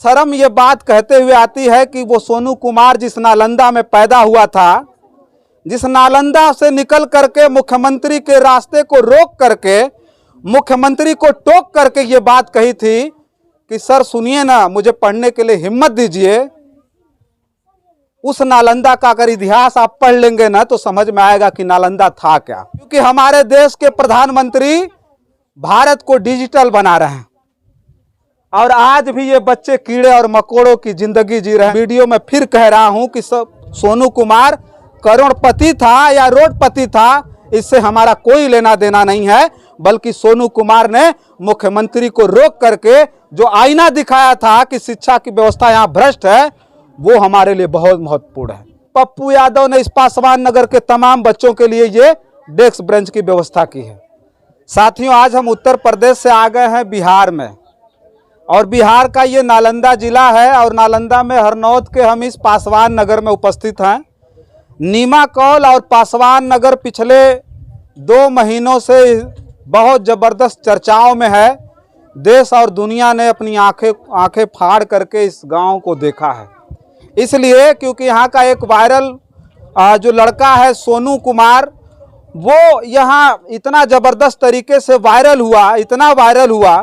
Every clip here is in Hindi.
शर्म ये बात कहते हुए आती है कि वो सोनू कुमार जिस नालंदा में पैदा हुआ था, जिस नालंदा से निकल करके मुख्यमंत्री के रास्ते को रोक करके मुख्यमंत्री को टोक करके ये बात कही थी कि सर सुनिए ना, मुझे पढ़ने के लिए हिम्मत दीजिए। उस नालंदा का अगर इतिहास आप पढ़ लेंगे ना तो समझ में आएगा कि नालंदा था क्या। क्योंकि हमारे देश के प्रधानमंत्री भारत को डिजिटल बना रहे हैं और आज भी ये बच्चे कीड़े और मकोड़ों की जिंदगी जी रहे हैं। वीडियो में फिर कह रहा हूं कि सोनू कुमार करोड़पति था या रोडपति था, इससे हमारा कोई लेना देना नहीं है, बल्कि सोनू कुमार ने मुख्यमंत्री को रोक करके जो आईना दिखाया था कि शिक्षा की व्यवस्था यहाँ भ्रष्ट है, वो हमारे लिए बहुत महत्वपूर्ण है। पप्पू यादव ने इस पासवान नगर के तमाम बच्चों के लिए ये डेस्क बेंच की व्यवस्था की है। साथियों, आज हम उत्तर प्रदेश से आ गए हैं बिहार में, और बिहार का ये नालंदा जिला है और नालंदा में हरनौत के हम इस पासवान नगर में उपस्थित हैं। नीमा कौल और पासवान नगर पिछले 2 महीनों से बहुत ज़बरदस्त चर्चाओं में है। देश और दुनिया ने अपनी आंखें फाड़ करके इस गांव को देखा है, इसलिए क्योंकि यहाँ का एक वायरल जो लड़का है सोनू कुमार, वो यहाँ इतना ज़बरदस्त तरीके से वायरल हुआ, इतना वायरल हुआ।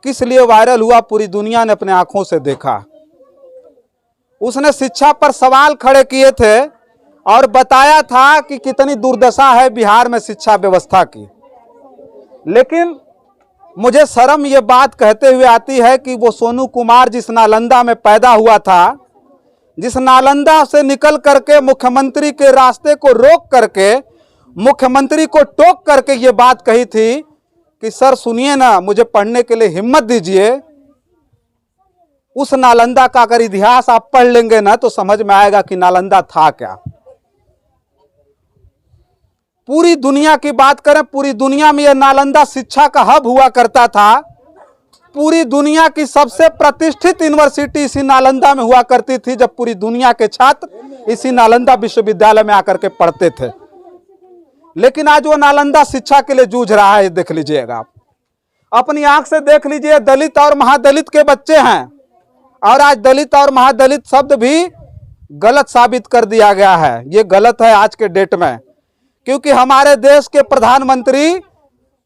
किस लिए वायरल हुआ, पूरी दुनिया ने अपने आंखों से देखा। उसने शिक्षा पर सवाल खड़े किए थे और बताया था कि कितनी दुर्दशा है बिहार में शिक्षा व्यवस्था की। लेकिन मुझे शर्म ये बात कहते हुए आती है कि वो सोनू कुमार जिस नालंदा में पैदा हुआ था, जिस नालंदा से निकल करके मुख्यमंत्री के रास्ते को रोक करके मुख्यमंत्री को टोक करके ये बात कही थी कि सर सुनिए ना, मुझे पढ़ने के लिए हिम्मत दीजिए। उस नालंदा का अगर इतिहास आप पढ़ लेंगे ना तो समझ में आएगा कि नालंदा था क्या। पूरी दुनिया की बात करें, पूरी दुनिया में यह नालंदा शिक्षा का हब हुआ करता था। पूरी दुनिया की सबसे प्रतिष्ठित यूनिवर्सिटी इसी नालंदा में हुआ करती थी, जब पूरी दुनिया के छात्र इसी नालंदा विश्वविद्यालय में आकर के पढ़ते थे। लेकिन आज वो नालंदा शिक्षा के लिए जूझ रहा है। देख लीजिएगा, आप अपनी आंख से देख लीजिए। दलित और महादलित के बच्चे हैं, और आज दलित और महादलित शब्द भी गलत साबित कर दिया गया है। ये गलत है आज के डेट में, क्योंकि हमारे देश के प्रधानमंत्री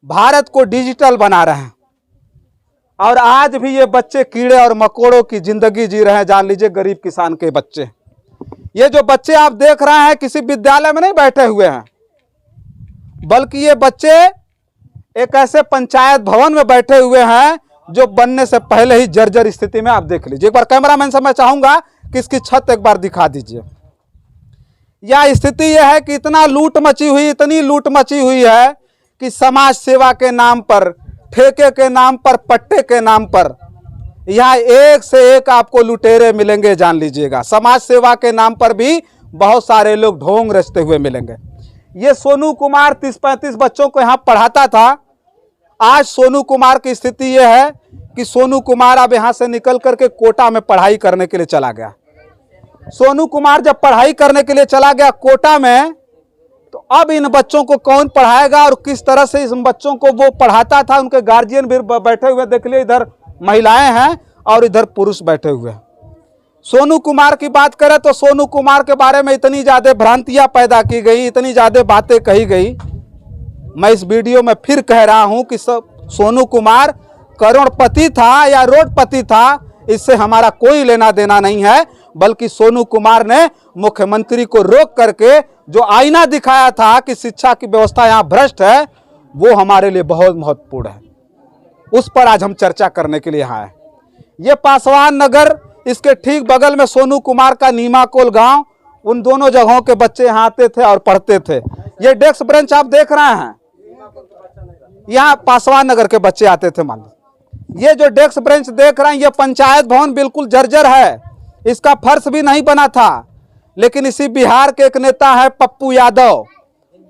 भारत को डिजिटल बना रहे हैं और आज भी ये बच्चे कीड़े और मकोड़ों की जिंदगी जी रहे हैं। जान लीजिए, गरीब किसान के बच्चे। ये जो बच्चे आप देख रहे हैं किसी विद्यालय में नहीं बैठे हुए हैं, बल्कि ये बच्चे एक ऐसे पंचायत भवन में बैठे हुए हैं जो बनने से पहले ही जर्जर स्थिति में। आप देख लीजिए, एक बार कैमरामैन से मैं चाहूंगा कि इसकी छत एक बार दिखा दीजिए। यह स्थिति यह है कि इतना लूट मची हुई, इतनी लूट मची हुई है कि समाज सेवा के नाम पर, ठेके के नाम पर, पट्टे के नाम पर यहाँ एक से एक आपको लुटेरे मिलेंगे। जान लीजिएगा, समाज सेवा के नाम पर भी बहुत सारे लोग ढोंग रचते हुए मिलेंगे। ये सोनू कुमार 30-35 बच्चों को यहाँ पढ़ाता था। आज सोनू कुमार की स्थिति यह है कि सोनू कुमार अब यहाँ से निकल करके कोटा में पढ़ाई करने के लिए चला गया। सोनू कुमार जब पढ़ाई करने के लिए चला गया कोटा में, तो अब इन बच्चों को कौन पढ़ाएगा और किस तरह से इस बच्चों को वो पढ़ाता था। उनके गार्जियन भी बैठे हुए देख लिए, इधर महिलाएं हैं और इधर पुरुष बैठे हुए हैं। सोनू कुमार की बात करें तो सोनू कुमार के बारे में इतनी ज़्यादा भ्रांतियां पैदा की गई, इतनी ज़्यादा बातें कही गई। मैं इस वीडियो में फिर कह रहा हूं कि सोनू कुमार करोड़पति था या रोडपति था, इससे हमारा कोई लेना देना नहीं है, बल्कि सोनू कुमार ने मुख्यमंत्री को रोक करके जो आईना दिखाया था कि शिक्षा की व्यवस्था यहाँ भ्रष्ट है, वो हमारे लिए बहुत महत्वपूर्ण है। उस पर आज हम चर्चा करने के लिए यहाँ आए। ये पासवान नगर, इसके ठीक बगल में सोनू कुमार का नीमा कोल गांव, उन दोनों जगहों के बच्चे यहाँ आते थे और पढ़ते थे। ये डेस्क बेंच आप देख रहे हैं, यहाँ पासवान नगर के बच्चे आते थे। मान लो ये जो डेस्क बेंच देख रहे हैं, ये पंचायत भवन बिल्कुल जर्जर है, इसका फर्श भी नहीं बना था। लेकिन इसी बिहार के एक नेता है पप्पू यादव।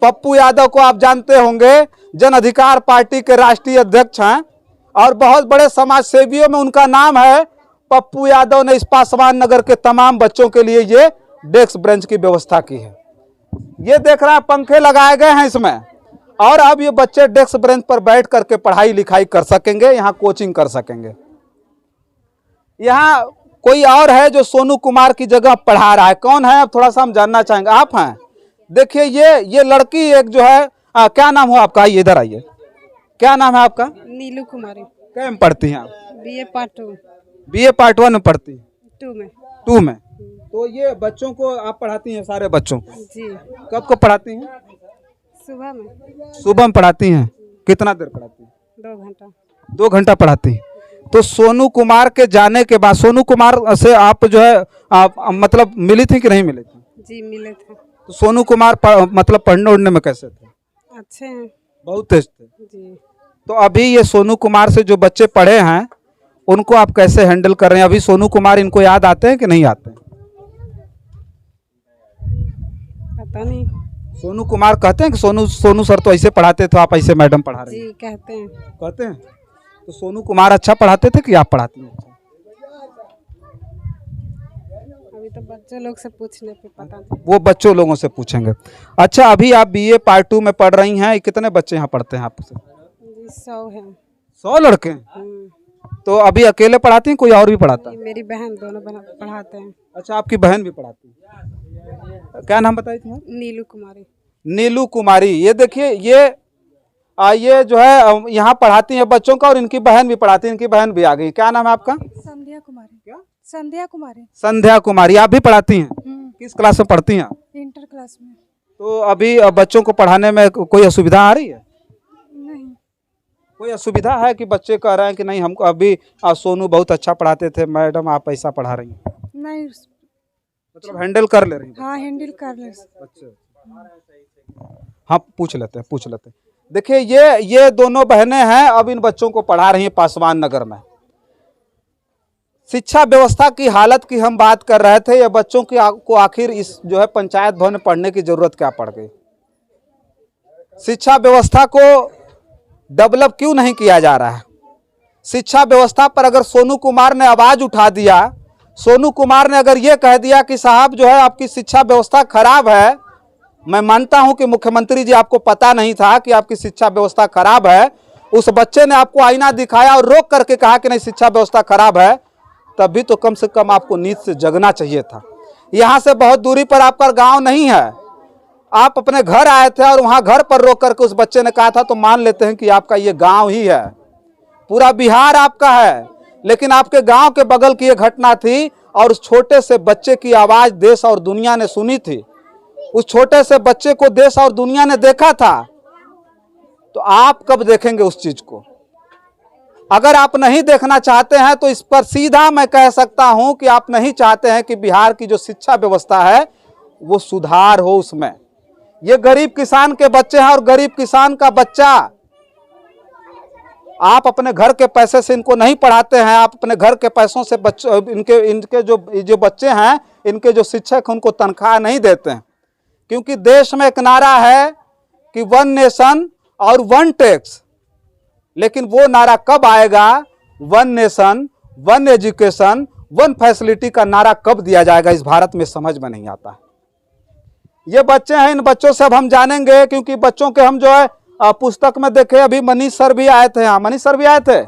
पप्पू यादव को आप जानते होंगे, जन अधिकार पार्टी के राष्ट्रीय अध्यक्ष हैं और बहुत बड़े समाज सेवियों में उनका नाम है। पप्पू यादव ने इस पासवान नगर के तमाम बच्चों के लिए ये डेस्क बेंच की व्यवस्था की है। ये देख रहे हैं, पंखे लगाए गए हैं इसमें, और अब ये बच्चे डेस्क बेंच पर बैठ करके पढ़ाई लिखाई कर सकेंगे, यहाँ कोचिंग कर सकेंगे। यहाँ कोई और है जो सोनू कुमार की जगह पढ़ा रहा है, कौन है अब थोड़ा सा हम जानना चाहेंगे। आप हैं, देखिए ये लड़की एक जो है क्या नाम हो आपका, आइए इधर आइए, क्या नाम है आपका? नीलू कुमारी। क्या में पढ़ती हैं आप? BA part 2। बीए पार्ट 1 में पढ़ती हैं? 2 में। 2 में। तो ये बच्चों को आप पढ़ाती हैं, सारे बच्चों को? जी। कब को पढ़ाती हैं? सुबह में। सुबह में पढ़ाती हैं? कितना देर पढ़ाती हैं? 2 घंटा। 2 घंटा पढ़ाती हैं। तो सोनू कुमार के जाने के बाद सोनू कुमार से आप जो है मतलब मिली थी कि नहीं मिली थी? जी मिले थे। तो सोनू कुमार मतलब पढ़ने उड़ने में कैसे थे? अच्छे हैं। बहुत तेज थे। जी। तो अभी ये सोनू कुमार से जो बच्चे पढ़े हैं उनको आप कैसे हैंडल कर रहे हैं? अभी सोनू कुमार इनको याद आते हैं कि नहीं आते हैं? पता नहीं। सोनू कुमार कहते हैं कि सोनू सर तो ऐसे पढ़ाते थे, आप ऐसे मैडम पढ़ा रहे हैं? जी कहते हैं। कहते हैं। तो सोनू कुमार अच्छा पढ़ाते थे कि आप पढ़ाती हैं? अभी तो बच्चों लोग से पूछने पे पता नहीं। वो बच्चों लोगों से पूछेंगे। अच्छा, अभी आप बीए पार्ट 2 में पढ़ रही हैं, कितने बच्चे यहाँ पढ़ते हैं आपसे? जी 100 है। 100 लड़के हैं? तो अभी अकेले पढ़ाती हैं, कोई और भी पढ़ाता है? मेरी बहन दोनों पढ़ाते हैं। अच्छा, आपकी बहन भी पढ़ाती है? क्या नाम बताई थी? नीलू कुमारी। नीलू कुमारी। ये देखिए ये जो है यहाँ पढ़ाती हैं बच्चों का, और इनकी बहन भी पढ़ाती है, इनकी बहन भी आ गई। क्या नाम है आपका? संध्या कुमारी। क्या? संध्या कुमारी। संध्या कुमारी। आप भी पढ़ाती हैं? किस क्लास में पढ़ती हैं? इंटर क्लास में। तो अभी बच्चों को पढ़ाने में कोई असुविधा आ रही है? नहीं। कोई असुविधा है कि बच्चे कह रहे हैं कि नहीं हमको अभी सोनू बहुत अच्छा पढ़ाते थे, मैडम आप ऐसा पढ़ा रही हैं? नहीं। मतलब हैंडल कर ले रही हैं? हाँ हैंडल कर ले। अच्छा, हाँ पूछ लेते हैं। देखिए ये दोनों बहनें हैं, अब इन बच्चों को पढ़ा रही हैं पासवान नगर में। शिक्षा व्यवस्था की हालत की हम बात कर रहे थे, ये बच्चों को आखिर इस जो है पंचायत भवन में पढ़ने की जरूरत क्या पड़ गई? शिक्षा व्यवस्था को डेवलप क्यों नहीं किया जा रहा है? शिक्षा व्यवस्था पर अगर सोनू कुमार ने आवाज उठा दिया, सोनू कुमार ने अगर ये कह दिया कि साहब जो है आपकी शिक्षा व्यवस्था खराब है, मैं मानता हूं कि मुख्यमंत्री जी आपको पता नहीं था कि आपकी शिक्षा व्यवस्था खराब है, उस बच्चे ने आपको आईना दिखाया और रोक करके कहा कि नहीं शिक्षा व्यवस्था खराब है, तब भी तो कम से कम आपको नींद से जगना चाहिए था। यहां से बहुत दूरी पर आपका गांव नहीं है, आप अपने घर आए थे और वहां घर पर रोक करके उस बच्चे ने कहा था, तो मान लेते हैं कि आपका ये गांव ही है, पूरा बिहार आपका है, लेकिन आपके गांव के बगल की ये घटना थी और उस छोटे से बच्चे की आवाज देश और दुनिया ने सुनी थी। उस छोटे से बच्चे को देश और दुनिया ने देखा था। तो आप कब देखेंगे उस चीज को? अगर आप नहीं देखना चाहते हैं तो इस पर सीधा मैं कह सकता हूं कि आप नहीं चाहते हैं कि बिहार की जो शिक्षा व्यवस्था है वो सुधार हो उसमें। ये गरीब किसान के बच्चे हैं और गरीब किसान का बच्चा, आप अपने घर के पैसे से इनको नहीं पढ़ाते हैं, आप अपने घर के पैसों से बच्चों इनके जो बच्चे हैं, इनके जो शिक्षक हैं उनको तनख्वाह नहीं देते हैं। क्योंकि देश में एक नारा है कि 1 नेशन और 1 टैक्स, लेकिन वो नारा कब आएगा? 1 नेशन 1 एजुकेशन 1 फैसिलिटी का नारा कब दिया जाएगा इस भारत में, समझ में नहीं आता। ये बच्चे हैं, इन बच्चों से अब हम जानेंगे, क्योंकि बच्चों के हम जो है पुस्तक में देखे, अभी मनीष सर भी आए थे यहाँ। मनीष सर भी आए थे?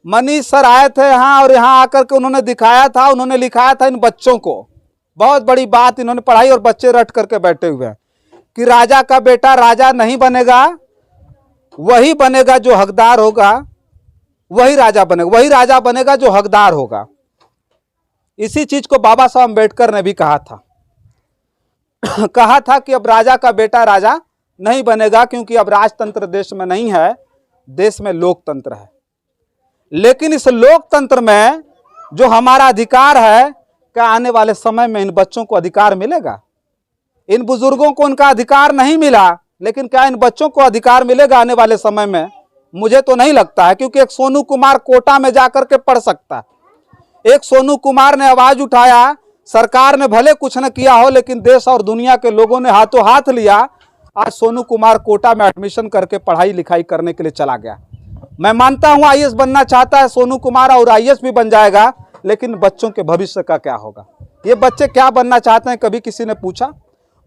मनीष सर आए थे यहाँ, और यहाँ आकर के उन्होंने दिखाया था, उन्होंने लिखाया था इन बच्चों को, बहुत बड़ी बात इन्होंने पढ़ाई और बच्चे रट करके बैठे हुए हैं कि राजा का बेटा राजा नहीं बनेगा, वही बनेगा जो हकदार होगा, वही राजा बनेगा, वही राजा बनेगा जो हकदार होगा। इसी चीज को बाबा साहब अम्बेडकर ने भी कहा था कहा था कि अब राजा का बेटा राजा नहीं बनेगा, क्योंकि अब राजतंत्र देश में नहीं है, देश में लोकतंत्र है। लेकिन इस लोकतंत्र में जो हमारा अधिकार है, क्या आने वाले समय में इन बच्चों को अधिकार मिलेगा? इन बुजुर्गों को उनका अधिकार नहीं मिला, लेकिन क्या इन बच्चों को अधिकार मिलेगा आने वाले समय में? मुझे तो नहीं लगता है, क्योंकि एक सोनू कुमार कोटा में जाकर के पढ़ सकता है। एक सोनू कुमार ने आवाज उठाया, सरकार ने भले कुछ न किया हो, लेकिन देश और दुनिया के लोगों ने हाथों हाथ लिया। आज सोनू कुमार कोटा में एडमिशन करके पढ़ाई लिखाई करने के लिए चला गया। मैं मानता हूं आईएएस बनना चाहता है सोनू कुमार, और आईएएस भी बन जाएगा, लेकिन बच्चों के भविष्य का क्या होगा? ये बच्चे क्या बनना चाहते हैं, कभी किसी ने पूछा?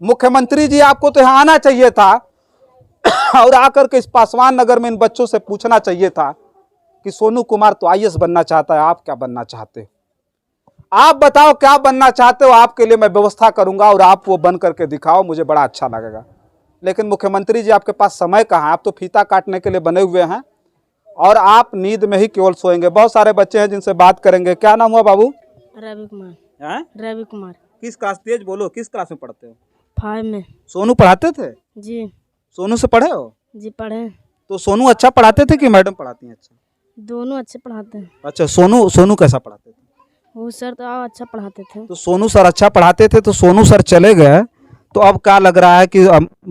मुख्यमंत्री जी आपको तो यहाँ आना चाहिए था और आकर के इस पासवान नगर में इन बच्चों से पूछना चाहिए था कि सोनू कुमार तो आईएएस बनना चाहता है, आप क्या बनना चाहते हो? आप बताओ क्या बनना चाहते हो, आपके लिए मैं व्यवस्था करूंगा और आप वो बन करके दिखाओ, मुझे बड़ा अच्छा लगेगा। लेकिन मुख्यमंत्री जी आपके पास समय कहाँ है? आप तो फीता काटने के लिए बने हुए हैं और आप नींद में ही केवल सोएंगे। बहुत सारे बच्चे हैं जिनसे बात करेंगे। क्या नाम हुआ बाबू? रवि कुमार। हैं? रवि कुमार। किस क्लास, तेज बोलो, किस क्लास में पढ़ते हो? 5 में। सोनू पढ़ाते थे? जी। सोनू से पढ़े हो? जी पढ़े। तो सोनू अच्छा पढ़ाते थे कि मैडम पढ़ाती हैं अच्छा? दोनों अच्छे पढ़ाते हैं। अच्छा, सोनू कैसा पढ़ाते थे? वो सर तो अच्छा पढ़ाते थे। तो सोनू सर अच्छा पढ़ाते थे, तो सोनू सर चले गए, तो अब क्या लग रहा है कि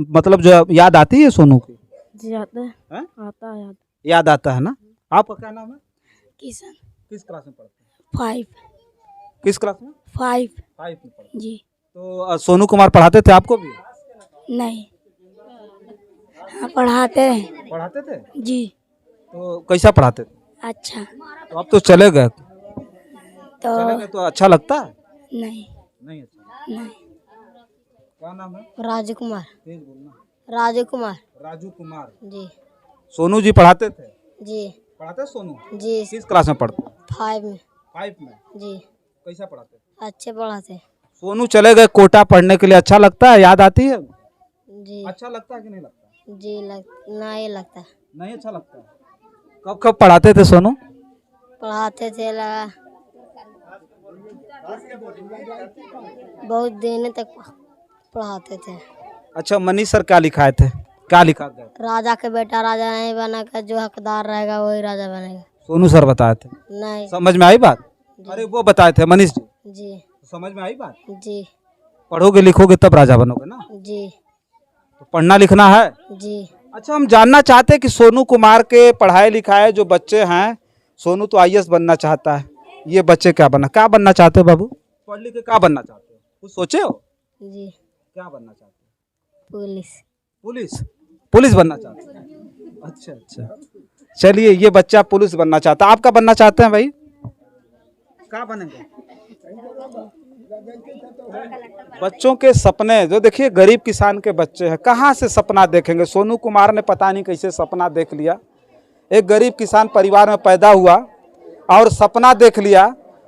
मतलब जो याद आती है सोनू की? जी आता है। हैं? आता है याद आता है ना। आपका क्या नाम है? किशन। किस क्लास में पढ़ते हैं? 5। किस क्लास में? 5। 5 में पढ़ते हैं। जी। तो सोनू कुमार पढ़ाते थे आपको भी? नहीं। हाँ पढ़ाते हैं। पढ़ाते थे? जी। तो कैसा पढ़ाते थे? अच्छा। तो अब तो चले गए, तो चले गए तो अच्छा लगता है? नहीं। नहीं अच्छा। नहीं। क्या नाम है? राजू कुमार। तेज बोलना। राजू कुमार। राजू कुमार। जी। सोनू जी पढ़ाते थे? जी। पढ़ाते सोनू? जी। किस क्लास में पढ़ते? 5 में। 5 में। जी। कैसा पढ़ाते? अच्छे पढ़ाते। सोनू चले गए कोटा पढ़ने के लिए, अच्छा लगता है? याद आती है? जी। अच्छा लगता है कि नहीं लगता? जी नहीं लगता। नहीं अच्छा लगता है। कब कब पढ़ाते थे सोनू? पढ़ाते थे लगा बहुत दिन तक पढ़ाते थे। अच्छा, मनीष सर क्या लिखाए थे, क्या लिखा गया? राजा के बेटा राजा नहीं बनेगा, जो हकदार रहेगा वही राजा बनेगा। सोनू सर बताए थे? नहीं। समझ में आई बात? अरे वो बताए थे मनीष जी। जी। समझ में आई बात? जी। पढ़ोगे लिखोगे तब राजा बनोगे ना। जी। तो पढ़ना लिखना है। जी। अच्छा, हम जानना चाहते हैं कि सोनू कुमार के पढ़ाए लिखाए जो बच्चे हैं, सोनू तो आईएएस बनना चाहता है, ये बच्चे क्या बनना चाहते हो बाबू? पढ़ लिख के क्या बनना चाहते हो, कुछ सोचे हो? जी। क्या बनना चाहते हो? पुलिस। पुलिस? पुलिस बनना चाहते हैं? अच्छा अच्छा, चलिए ये बच्चा पुलिस बनना चाहता है। आप क्या बनना चाहते हैं भाई? क्या बनेंगे? बच्चों के सपने जो देखिए, गरीब किसान के बच्चे हैं, कहाँ से सपना देखेंगे? सोनू कुमार ने पता नहीं कैसे सपना देख लिया। एक गरीब किसान परिवार में पैदा हुआ और सपना देख लिया,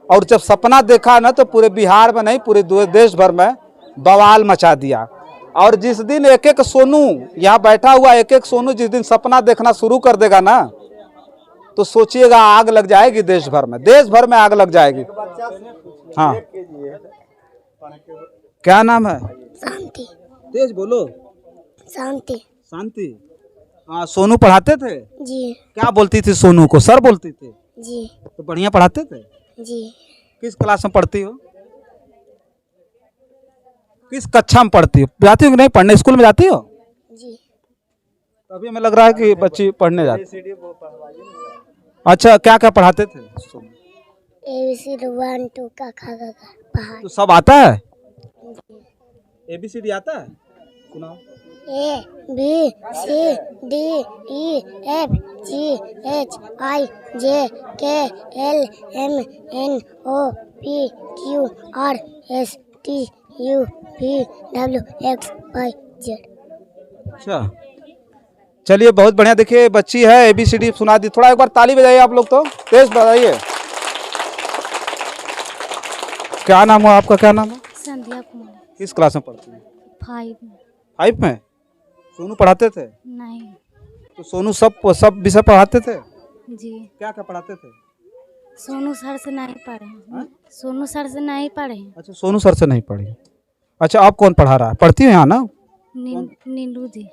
और जब सपना देखा ना तो पूरे बिहार में नहीं पूरे देश भर में बवाल मचा दिया। और जिस दिन एक एक सोनू यहाँ बैठा हुआ, एक एक सोनू जिस दिन सपना देखना शुरू कर देगा ना, तो सोचिएगा आग लग जाएगी देश भर में आग लग जाएगी। हाँ, क्या नाम है? शांति। तेज बोलो। शांति। शांति। हाँ, सोनू पढ़ाते थे? जी। क्या बोलती थी सोनू को? सर बोलती थी? जी। तो बढ़िया पढ़ाते थे? जी। किस क्लास में पढ़ती हो? किस कक्षा में पढ़ती हो? जाती हो कि नहीं पढ़ने? स्कूल में जाती हो? जी। अभी हमें लग रहा है कि बच्ची पढ़ने जाती। अच्छा, क्या क्या पढ़ाते थे? ABCD 1 2 का खा पहाड़। तो सब आता है? ABCD आता है? सुनाओ। A B C D E F G H I J K L M N O P Q R S T U V W X Y Z। अच्छा, चलिए बहुत बढ़िया। देखिए बच्ची है, ABCD सुना दी। थोड़ा एक बार ताली बजाइए आप लोग, तो तेज बजाइए। क्या नाम हुआ आपका? क्या नाम है? संध्या कुमार। किस क्लास में पढ़ती है? 5 में। 5 में। सोनू पढ़ाते थे? नहीं। तो सोनू सब विषय पढ़ाते थे? जी। क्या क्या पढ़ाते थे? सोनू सर से नहीं पढ़े। सोनू सर से नहीं पढ़े। अच्छा, सोनू सर से नहीं पढ़ी। अच्छा, आप कौन पढ़ा रहा है? पढ़ती हो यहाँ ना? नीलू जी।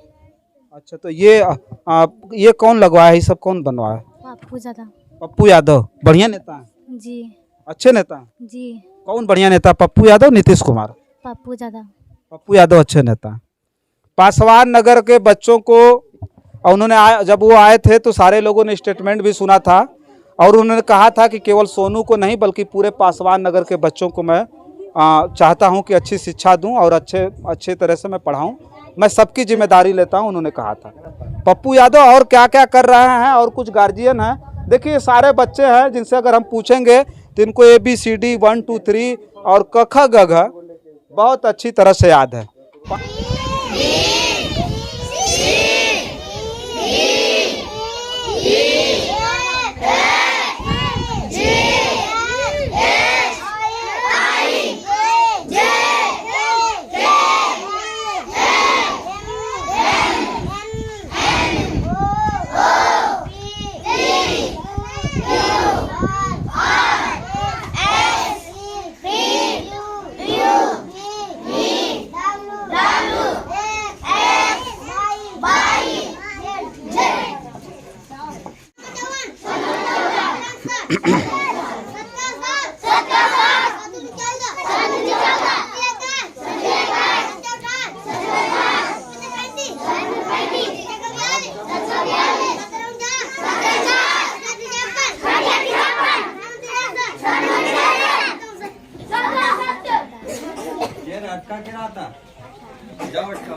अच्छा, तो ये कौन लगवाया है? ये सब कौन बनवाया? पप्पू यादव। पप्पू यादव बढ़िया नेता है? जी। अच्छे नेता हैं? जी। कौन बढ़िया नेता? पप्पू यादव, नीतीश कुमार? पप्पू यादव। पप्पू यादव अच्छे नेता हैं। पासवान नगर के बच्चों को उन्होंने जब वो आए थे तो सारे लोगों ने स्टेटमेंट भी सुना था, और उन्होंने कहा था कि केवल सोनू को नहीं बल्कि पूरे पासवान नगर के बच्चों को मैं चाहता हूं कि अच्छी शिक्षा दूं और अच्छे तरह से मैं पढ़ाऊं, मैं सबकी जिम्मेदारी लेता हूं, उन्होंने कहा था। पप्पू यादव और क्या क्या कर रहे हैं, और कुछ गार्जियन हैं। देखिए सारे बच्चे हैं जिनसे अगर हम पूछेंगे तो इनको ABCD 1 2 3 और क ख ग घ बहुत अच्छी तरह से याद है। B, C, D, E, F धक्का गिरा था जाओ अच्छा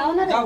वाला जाओ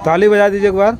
ताली बजा दीजिए एक बार।